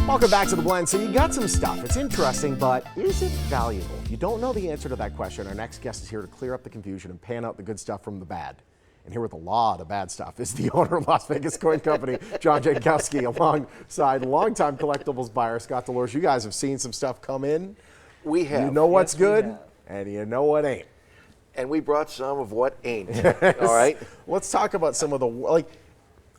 Welcome back to The Blend. So you got some stuff. It's interesting, but is it valuable? If you don't know the answer to that question, our next guest is here to clear up the confusion and pan out the good stuff from the bad. And here with a lot of bad stuff is the owner of Las Vegas Coin Company, John Jankowski, alongside longtime collectibles buyer Scott Delors. You guys have seen some stuff come in. We have. You know what's Yes, good, and you know what ain't. And we brought some of what ain't. All right? Let's talk about some of the,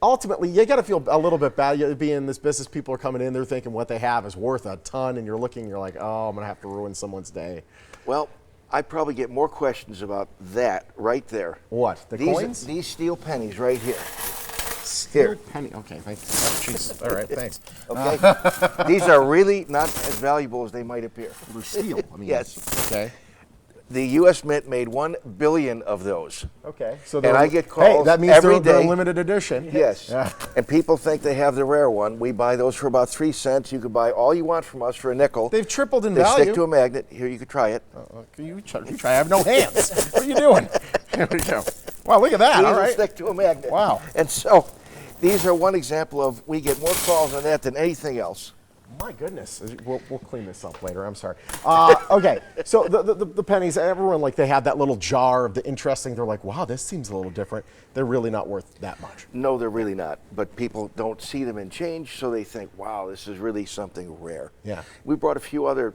ultimately, you got to feel a little bit bad. You being in this business, people are coming in, they're thinking what they have is worth a ton, and you're looking, you're like, oh, I'm going to have to ruin someone's day. Well, I probably get more questions about that right there. What? Coins? These steel pennies right here. Steel penny. Okay, thanks. Oh, jeez. All right, thanks. Okay. These are really not as valuable as they might appear. They're steel. I mean, yes. Okay. The U.S. Mint made 1 billion of those. Okay. So and I get calls hey, that means every they're day. limited edition. Yes. Yeah. And people think they have the rare one. We buy those for about 3 cents. You can buy all you want from us for a nickel. They've tripled in they value. They stick to a magnet. Here, you can try it. You try. I have no hands. What are you doing? Here we go. Wow, look at that. These all right. stick to a magnet. Wow. And so these are one example of, we get more calls on that than anything else. My goodness. We'll clean this up later. I'm sorry. Okay. So the pennies, everyone, they have that little jar of the interesting. They're like, wow, this seems a little different. They're really not worth that much. No, they're really not. But people don't see them in change, so they think, wow, this is really something rare. Yeah. We brought a few other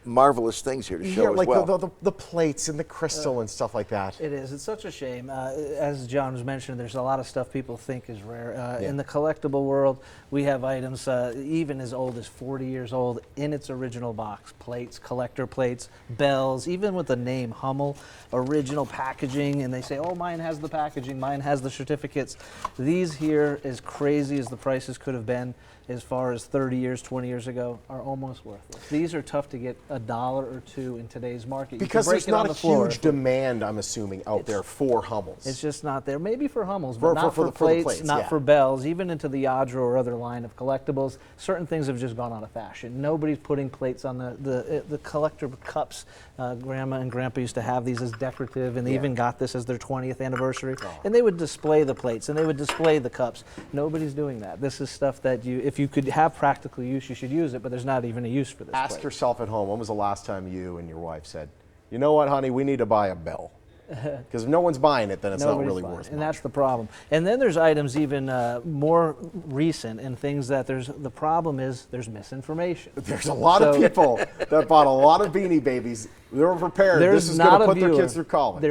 marvelous things here to show as well. The plates and the crystal and stuff like that. It is. It's such a shame. As John was mentioning, there's a lot of stuff people think is rare. Yeah. In the collectible world, we have items even as old as 40 years old in its original box. Plates, collector plates, bells, even with the name Hummel, original packaging, and they say, oh, mine has the packaging, mine has the certificates. These here, as crazy as the prices could have been, as far as 30 years, 20 years ago, are almost worthless. These are tough to get $1 or $2 in today's market. Because there's not a huge demand, I'm assuming, out there for Hummels. It's just not there. Maybe for Hummels, but not for the plates, not for bells. Even into the Yadro or other line of collectibles, certain things have just gone out of fashion. Nobody's putting plates on the collector cups. Grandma and Grandpa used to have these as decorative, and they even got this as their 20th anniversary. Oh. And they would display the plates, and they would display the cups. Nobody's doing that. This is stuff that if you could have practical use, you should use it, but there's not even a use for this. Ask yourself at home, when was the last time you and your wife said, you know what, honey, we need to buy a bell? Because if no one's buying it, then it's not really worth it. And that's the problem. And then there's items even more recent and things that the problem is there's misinformation. There's a lot of people that bought a lot of Beanie Babies. They were prepared. This is going to put their kids through college.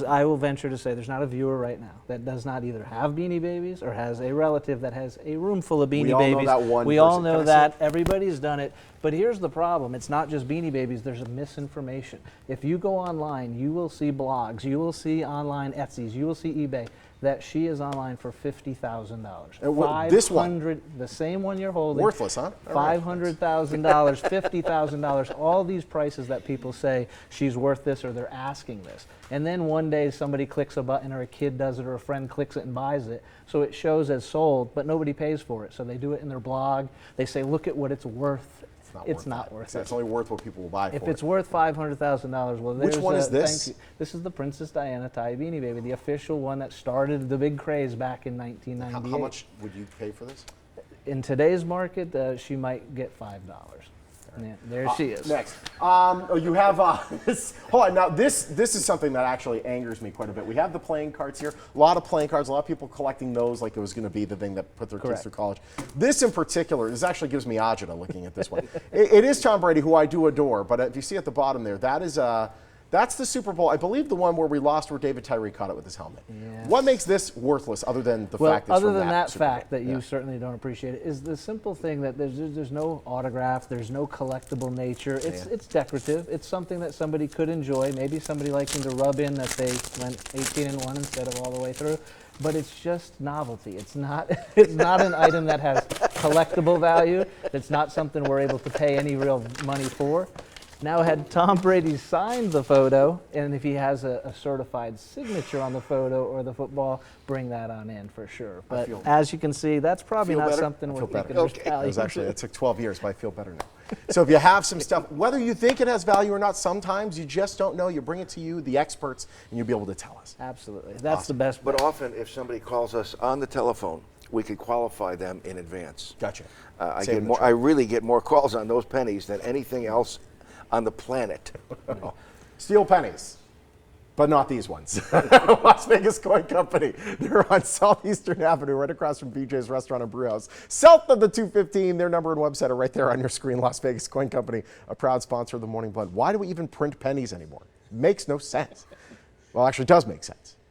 I will venture to say there's not a viewer right now that does not either have Beanie Babies or has a relative that has a room full of Beanie Babies. We all know that one We all know that. Everybody's done it. But here's the problem. It's not just Beanie Babies. There's a misinformation. If you go online, you will see blogs. You will see online Etsy's. You will see eBay that she is online for $50,000. This one? The same one you're holding. Worthless, huh? $500,000, $50,000, all these prices that people say she's worth this or they're asking this. And then one day somebody clicks a button or a kid does it or a friend clicks it and buys it. So it shows as sold, but nobody pays for it. So they do it in their blog. They say, look at what it's worth. It's not worth it. It's only worth what people will buy for it. If it's worth $500,000, well, which one is this? Thank you. This is the Princess Diana tie Beanie Baby, the official one that started the big craze back in 1998. How much would you pay for this? In today's market, she might get $5. Yeah, there she is. Next. You have this. Hold on. Now, this is something that actually angers me quite a bit. We have the playing cards here. A lot of playing cards. A lot of people collecting those like it was going to be the thing that put their kids through college. This in particular, this actually gives me agita looking at this one. It is Tom Brady, who I do adore, but if you see at the bottom there, that is that's the Super Bowl. I believe the one where we lost where David Tyree caught it with his helmet. Yes. What makes this worthless other than the fact that it's other from than that Super Bowl? fact that you certainly don't appreciate it is the simple thing that there's no autograph, there's no collectible nature. It's decorative. It's something that somebody could enjoy. Maybe somebody liking to rub in that they went 18-1 instead of all the way through. But it's just novelty. It's not an item that has collectible value. It's not something we're able to pay any real money for. Now, had Tom Brady signed the photo, and if he has a certified signature on the photo or the football, bring that on in for sure. But as you can see, that's probably not something we're thinking of value. It took 12 years, but I feel better now. So if you have some stuff, whether you think it has value or not, sometimes you just don't know. You bring it to you, the experts, and you'll be able to tell us. Absolutely. That's the best. But often, if somebody calls us on the telephone, we could qualify them in advance. Gotcha. I really get more calls on those pennies than anything else on the planet. Steel pennies, but not these ones. Las Vegas Coin Company. They're on Southeastern Avenue, right across from BJ's Restaurant and Brewhouse. South of the 215, their number and website are right there on your screen. Las Vegas Coin Company, a proud sponsor of the Morning Blood. Why do we even print pennies anymore? Makes no sense. Well, actually, it does make sense.